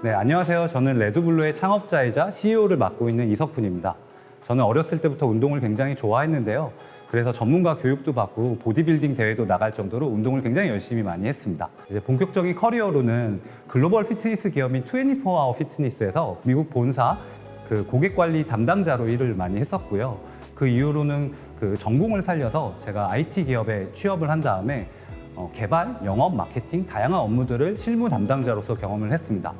네, 안녕하세요. 저는 레드블루의 창업자이자 CEO를 맡고 있는 이석훈입니다. 저는 어렸을 때부터 운동을 굉장히 좋아했는데요. 그래서 전문가 교육도 받고 보디빌딩 대회도 나갈 정도로 운동을 굉장히 열심히 많이 했습니다. 이제 본격적인 커리어로는 글로벌 피트니스 기업인 24아워 피트니스에서 미국 본사 고객 관리 담당자로 일을 많이 했었고요. 그 이후로는 전공을 살려서 제가 IT 기업에 취업을 한 다음에 개발, 영업, 마케팅, 다양한 업무들을 실무 담당자로서 경험을 했습니다.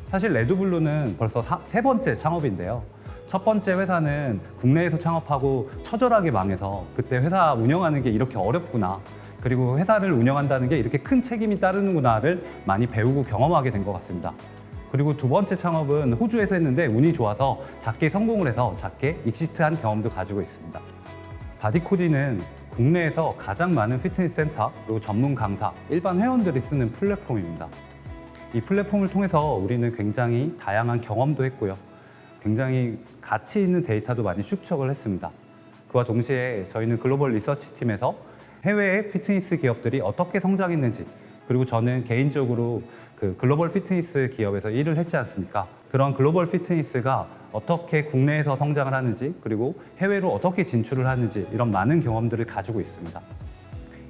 사실 레드블루는 벌써 세 번째 창업인데요. 첫 번째 회사는 국내에서 창업하고 처절하게 망해서 그때 회사 운영하는 게 이렇게 어렵구나, 그리고 회사를 운영한다는 게 이렇게 큰 책임이 따르는구나를 많이 배우고 경험하게 된 것 같습니다. 그리고 두 번째 창업은 호주에서 했는데 운이 좋아서 작게 성공을 해서 작게 익시트한 경험도 가지고 있습니다. 바디코디는 국내에서 가장 많은 피트니스 센터, 그리고 전문 강사, 일반 회원들이 쓰는 플랫폼입니다. 이 플랫폼을 통해서 우리는 굉장히 다양한 경험도 했고요. 굉장히 가치 있는 데이터도 많이 축적을 했습니다. 그와 동시에 저희는 글로벌 리서치 팀에서 해외의 피트니스 기업들이 어떻게 성장했는지, 그리고 저는 개인적으로 글로벌 피트니스 기업에서 일을 했지 않습니까? 그런 글로벌 피트니스가 어떻게 국내에서 성장을 하는지, 그리고 해외로 어떻게 진출을 하는지, 이런 많은 경험들을 가지고 있습니다.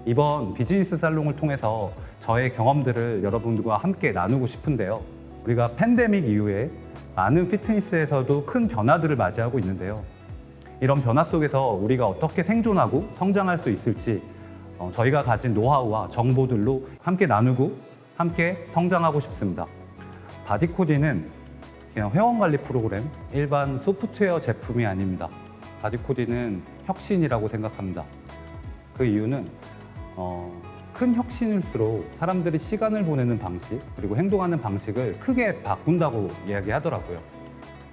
이번 비즈니스 살롱을 통해서 저의 경험들을 여러분들과 함께 나누고 싶은데요. 우리가 팬데믹 이후에 많은 피트니스에서도 큰 변화들을 맞이하고 있는데요. 이런 변화 속에서 우리가 어떻게 생존하고 성장할 수 있을지 저희가 가진 노하우와 정보들로 함께 나누고 함께 성장하고 싶습니다. 바디코디는 그냥 회원관리 프로그램, 일반 소프트웨어 제품이 아닙니다. 바디코디는 혁신이라고 생각합니다. 그 이유는 큰 혁신일수록 사람들이 시간을 보내는 방식, 그리고 행동하는 방식을 크게 바꾼다고 이야기하더라고요.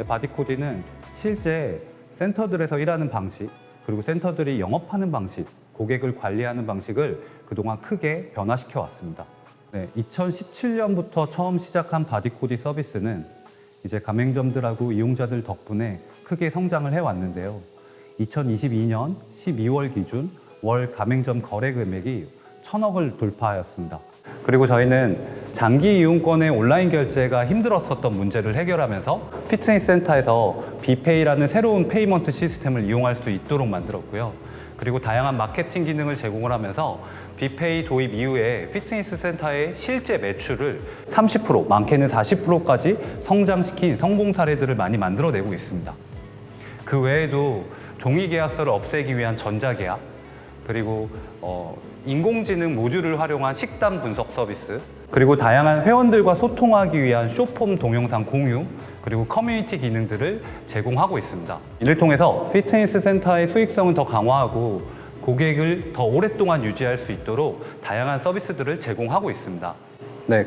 바디코디는 실제 센터들에서 일하는 방식, 그리고 센터들이 영업하는 방식, 고객을 관리하는 방식을 그동안 크게 변화시켜 왔습니다. 2017년부터 처음 시작한 바디코디 서비스는 이제 가맹점들하고 이용자들 덕분에 크게 성장을 해왔는데요. 2022년 12월 기준 월 가맹점 거래 금액이 1,000억을 돌파하였습니다. 그리고 저희는 장기 이용권의 온라인 결제가 힘들었었던 문제를 해결하면서 피트니스 센터에서 비페이라는 새로운 페이먼트 시스템을 이용할 수 있도록 만들었고요. 그리고 다양한 마케팅 기능을 제공을 하면서 비페이 도입 이후에 피트니스 센터의 실제 매출을 30%, 많게는 40%까지 성장시킨 성공 사례들을 많이 만들어내고 있습니다. 그 외에도 종이 계약서를 없애기 위한 전자계약, 그리고 인공지능 모듈을 활용한 식단 분석 서비스, 그리고 다양한 회원들과 소통하기 위한 숏폼 동영상 공유, 그리고 커뮤니티 기능들을 제공하고 있습니다. 이를 통해서 피트니스 센터의 수익성을 더 강화하고 고객을 더 오랫동안 유지할 수 있도록 다양한 서비스들을 제공하고 있습니다.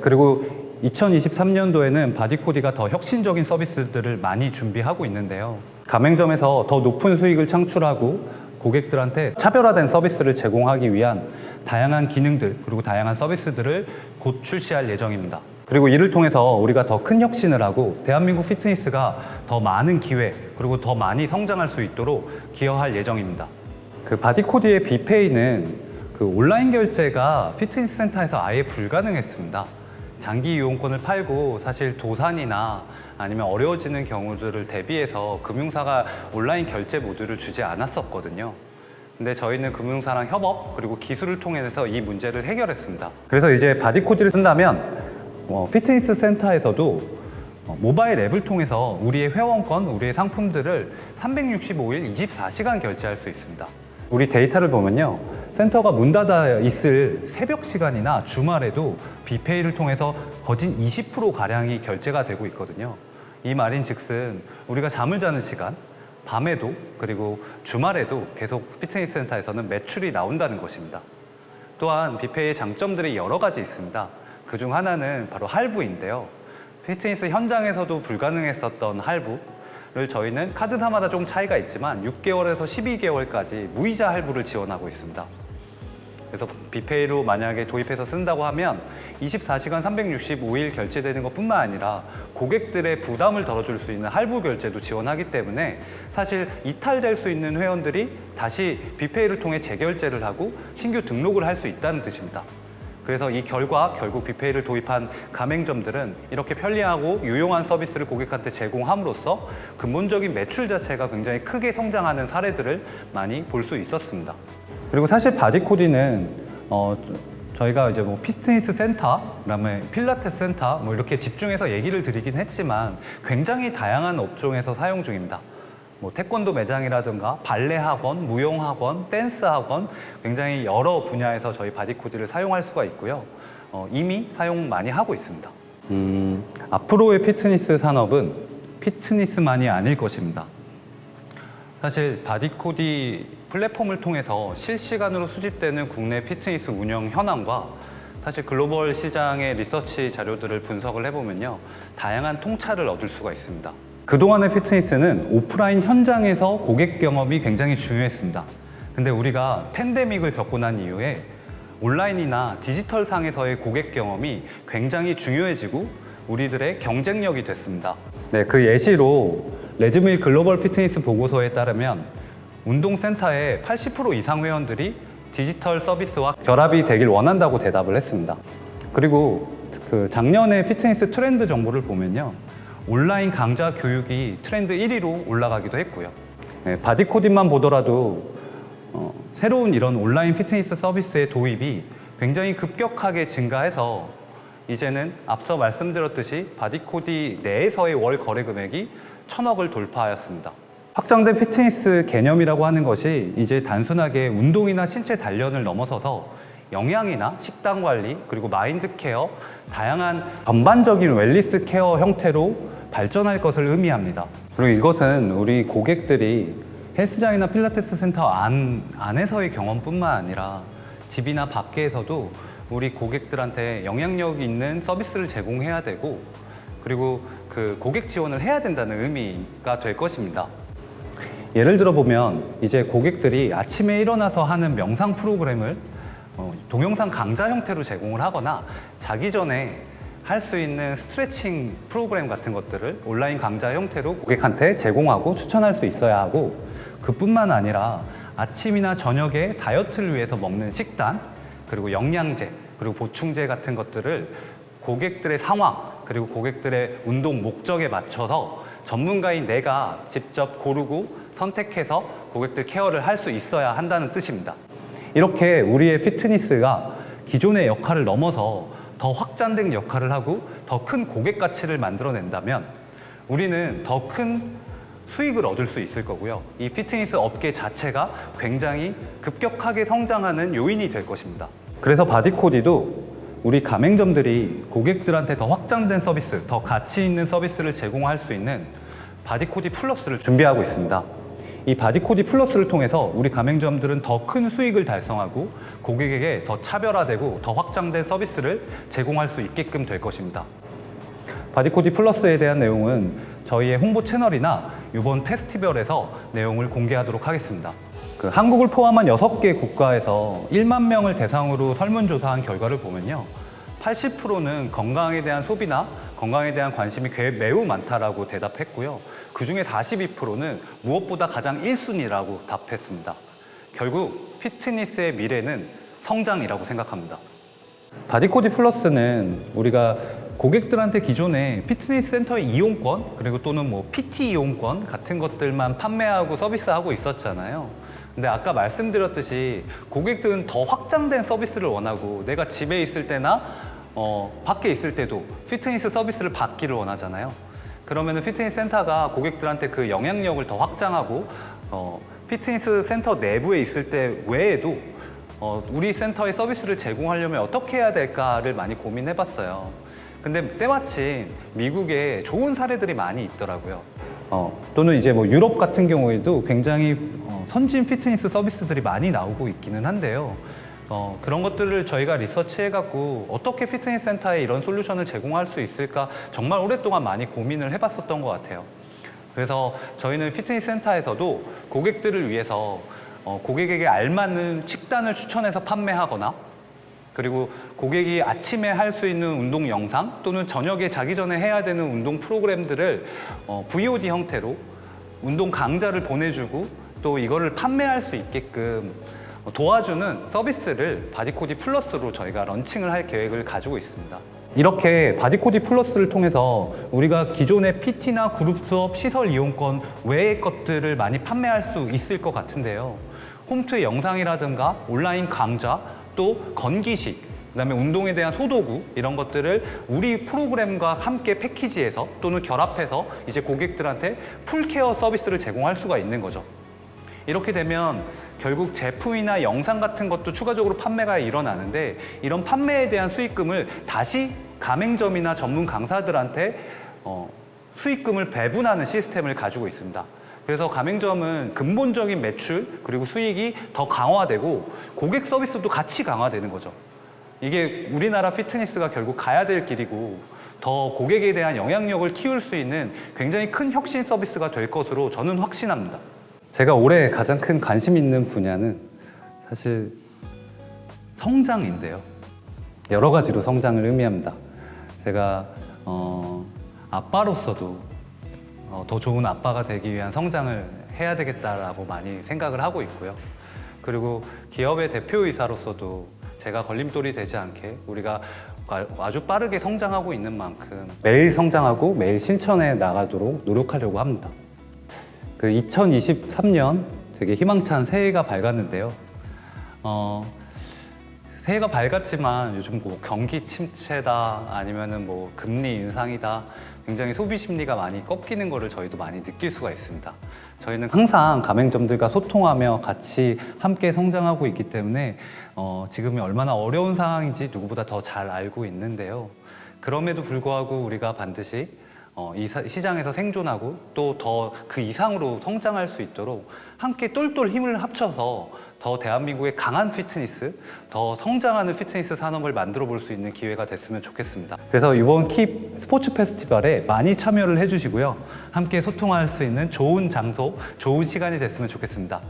그리고 2023년도에는 바디코디가 더 혁신적인 서비스들을 많이 준비하고 있는데요. 가맹점에서 더 높은 수익을 창출하고 고객들한테 차별화된 서비스를 제공하기 위한 다양한 기능들, 그리고 다양한 서비스들을 곧 출시할 예정입니다. 그리고 이를 통해서 우리가 더 큰 혁신을 하고 대한민국 피트니스가 더 많은 기회, 그리고 더 많이 성장할 수 있도록 기여할 예정입니다. 바디코디의 비페이는 온라인 결제가 피트니스 센터에서 아예 불가능했습니다. 장기 이용권을 팔고 사실 도산이나 아니면 어려워지는 경우들을 대비해서 금융사가 온라인 결제 모듈을 주지 않았었거든요. 근데 저희는 금융사랑 협업, 그리고 기술을 통해서 이 문제를 해결했습니다. 그래서 이제 바디코디를 쓴다면 피트니스 센터에서도 모바일 앱을 통해서 우리의 회원권, 우리의 상품들을 365일 24시간 결제할 수 있습니다. 우리 데이터를 보면요, 센터가 문 닫아 있을 새벽 시간이나 주말에도 비페이를 통해서 거진 20%가량이 결제가 되고 있거든요. 이 말인즉슨 우리가 잠을 자는 시간, 밤에도, 그리고 주말에도 계속 피트니스 센터에서는 매출이 나온다는 것입니다. 또한 비페이의 장점들이 여러 가지 있습니다. 그중 하나는 바로 할부인데요. 피트니스 현장에서도 불가능했었던 할부를 저희는 카드사마다 좀 차이가 있지만 6개월에서 12개월까지 무이자 할부를 지원하고 있습니다. 그래서 비페이로 만약에 도입해서 쓴다고 하면 24시간 365일 결제되는 것뿐만 아니라 고객들의 부담을 덜어줄 수 있는 할부 결제도 지원하기 때문에 사실 이탈될 수 있는 회원들이 다시 비페이를 통해 재결제를 하고 신규 등록을 할 수 있다는 뜻입니다. 그래서 이 결과 결국 뷔페이를 도입한 가맹점들은 이렇게 편리하고 유용한 서비스를 고객한테 제공함으로써 근본적인 매출 자체가 굉장히 크게 성장하는 사례들을 많이 볼 수 있었습니다. 그리고 사실 바디코디는 저희가 이제 뭐 피트니스 센터, 그다음에 필라테스 센터 뭐 이렇게 집중해서 얘기를 드리긴 했지만 굉장히 다양한 업종에서 사용 중입니다. 뭐 태권도 매장이라든가 발레 학원, 무용 학원, 댄스 학원 굉장히 여러 분야에서 저희 바디코디를 사용할 수가 있고요. 이미 사용 많이 하고 있습니다. 앞으로의 피트니스 산업은 피트니스만이 아닐 것입니다. 사실 바디코디 플랫폼을 통해서 실시간으로 수집되는 국내 피트니스 운영 현황과 사실 글로벌 시장의 리서치 자료들을 분석을 해보면요, 다양한 통찰을 얻을 수가 있습니다. 그동안의 피트니스는 오프라인 현장에서 고객 경험이 굉장히 중요했습니다. 근데 우리가 팬데믹을 겪고 난 이후에 온라인이나 디지털 상에서의 고객 경험이 굉장히 중요해지고 우리들의 경쟁력이 됐습니다. 네, 그 예시로 레즈밀 글로벌 피트니스 보고서에 따르면 운동센터의 80% 이상 회원들이 디지털 서비스와 결합이 되길 원한다고 대답을 했습니다. 그리고 그 작년에 피트니스 트렌드 정보를 보면요, 온라인 강좌 교육이 트렌드 1위로 올라가기도 했고요. 네, 바디코딩만 보더라도 새로운 이런 온라인 피트니스 서비스의 도입이 굉장히 급격하게 증가해서 이제는 앞서 말씀드렸듯이 바디코디 내에서의 월 거래 금액이 1,000억을 돌파하였습니다. 확장된 피트니스 개념이라고 하는 것이 이제 단순하게 운동이나 신체 단련을 넘어서서 영양이나 식단 관리, 그리고 마인드 케어, 다양한 전반적인 웰니스 케어 형태로 발전할 것을 의미합니다. 그리고 이것은 우리 고객들이 헬스장이나 필라테스 센터 안에서의 경험뿐만 아니라 집이나 밖에서도 우리 고객들한테 영향력 있는 서비스를 제공해야 되고, 그리고 그 고객 지원을 해야 된다는 의미가 될 것입니다. 예를 들어 보면 이제 고객들이 아침에 일어나서 하는 명상 프로그램을 동영상 강좌 형태로 제공을 하거나 자기 전에 할 수 있는 스트레칭 프로그램 같은 것들을 온라인 강좌 형태로 고객한테 제공하고 추천할 수 있어야 하고, 그뿐만 아니라 아침이나 저녁에 다이어트를 위해서 먹는 식단, 그리고 영양제, 그리고 보충제 같은 것들을 고객들의 상황, 그리고 고객들의 운동 목적에 맞춰서 전문가인 내가 직접 고르고 선택해서 고객들 케어를 할 수 있어야 한다는 뜻입니다. 이렇게 우리의 피트니스가 기존의 역할을 넘어서 더 확장된 역할을 하고 더 큰 고객 가치를 만들어낸다면 우리는 더 큰 수익을 얻을 수 있을 거고요. 이 피트니스 업계 자체가 굉장히 급격하게 성장하는 요인이 될 것입니다. 그래서 바디코디도 우리 가맹점들이 고객들한테 더 확장된 서비스, 더 가치 있는 서비스를 제공할 수 있는 바디코디 플러스를 준비하고 있습니다. 이 바디코디 플러스를 통해서 우리 가맹점들은 더 큰 수익을 달성하고 고객에게 더 차별화되고 더 확장된 서비스를 제공할 수 있게끔 될 것입니다. 바디코디 플러스에 대한 내용은 저희의 홍보 채널이나 이번 페스티벌에서 내용을 공개하도록 하겠습니다. 한국을 포함한 6개 국가에서 1만 명을 대상으로 설문조사한 결과를 보면요, 80%는 건강에 대한 소비나 건강에 대한 관심이 매우 많다라고 대답했고요. 그중에 42%는 무엇보다 가장 1순위라고 답했습니다. 결국 피트니스의 미래는 성장이라고 생각합니다. 바디코디 플러스는 우리가 고객들한테 기존에 피트니스 센터의 이용권, 그리고 또는 뭐 PT 이용권 같은 것들만 판매하고 서비스하고 있었잖아요. 근데 아까 말씀드렸듯이 고객들은 더 확장된 서비스를 원하고 내가 집에 있을 때나 밖에 있을 때도 피트니스 서비스를 받기를 원하잖아요. 그러면 피트니스 센터가 고객들한테 그 영향력을 더 확장하고 피트니스 센터 내부에 있을 때 외에도 우리 센터의 서비스를 제공하려면 어떻게 해야 될까를 많이 고민해봤어요. 근데 때마침 미국에 좋은 사례들이 많이 있더라고요. 또는 이제 뭐 유럽 같은 경우에도 굉장히 선진 피트니스 서비스들이 많이 나오고 있기는 한데요. 그런 것들을 저희가 리서치해갖고 어떻게 피트니스 센터에 이런 솔루션을 제공할 수 있을까 정말 오랫동안 많이 고민을 해봤었던 것 같아요. 그래서 저희는 피트니스 센터에서도 고객들을 위해서 고객에게 알맞는 식단을 추천해서 판매하거나, 그리고 고객이 아침에 할 수 있는 운동 영상 또는 저녁에 자기 전에 해야 되는 운동 프로그램들을 VOD 형태로 운동 강좌를 보내주고 또 이거를 판매할 수 있게끔 도와주는 서비스를 바디코디 플러스로 저희가 런칭을 할 계획을 가지고 있습니다. 이렇게 바디코디 플러스를 통해서 우리가 기존의 PT나 그룹 수업, 시설 이용권 외의 것들을 많이 판매할 수 있을 것 같은데요. 홈트의 영상이라든가 온라인 강좌, 또 건기식, 그다음에 운동에 대한 소도구 이런 것들을 우리 프로그램과 함께 패키지해서 또는 결합해서 이제 고객들한테 풀케어 서비스를 제공할 수가 있는 거죠. 이렇게 되면 결국 제품이나 영상 같은 것도 추가적으로 판매가 일어나는데 이런 판매에 대한 수익금을 다시 가맹점이나 전문 강사들한테 수익금을 배분하는 시스템을 가지고 있습니다. 그래서 가맹점은 근본적인 매출 그리고 수익이 더 강화되고 고객 서비스도 같이 강화되는 거죠. 이게 우리나라 피트니스가 결국 가야 될 길이고 더 고객에 대한 영향력을 키울 수 있는 굉장히 큰 혁신 서비스가 될 것으로 저는 확신합니다. 제가 올해 가장 큰 관심 있는 분야는 사실 성장인데요. 여러 가지로 성장을 의미합니다. 제가 아빠로서도 더 좋은 아빠가 되기 위한 성장을 해야 되겠다라고 많이 생각을 하고 있고요. 그리고 기업의 대표이사로서도 제가 걸림돌이 되지 않게 우리가 아주 빠르게 성장하고 있는 만큼 매일 성장하고 매일 신천해 나가도록 노력하려고 합니다. 2023년 되게 희망찬 새해가 밝았는데요. 새해가 밝았지만 요즘 뭐 경기 침체다 아니면은 뭐 금리 인상이다 굉장히 소비 심리가 많이 꺾이는 거를 저희도 많이 느낄 수가 있습니다. 저희는 항상 가맹점들과 소통하며 같이 함께 성장하고 있기 때문에 지금이 얼마나 어려운 상황인지 누구보다 더 잘 알고 있는데요. 그럼에도 불구하고 우리가 반드시 이 시장에서 생존하고 또 더 그 이상으로 성장할 수 있도록 함께 똘똘 힘을 합쳐서 더 대한민국의 강한 피트니스, 더 성장하는 피트니스 산업을 만들어 볼 수 있는 기회가 됐으면 좋겠습니다. 그래서 이번 킵 스포츠 페스티벌에 많이 참여를 해주시고요. 함께 소통할 수 있는 좋은 장소, 좋은 시간이 됐으면 좋겠습니다.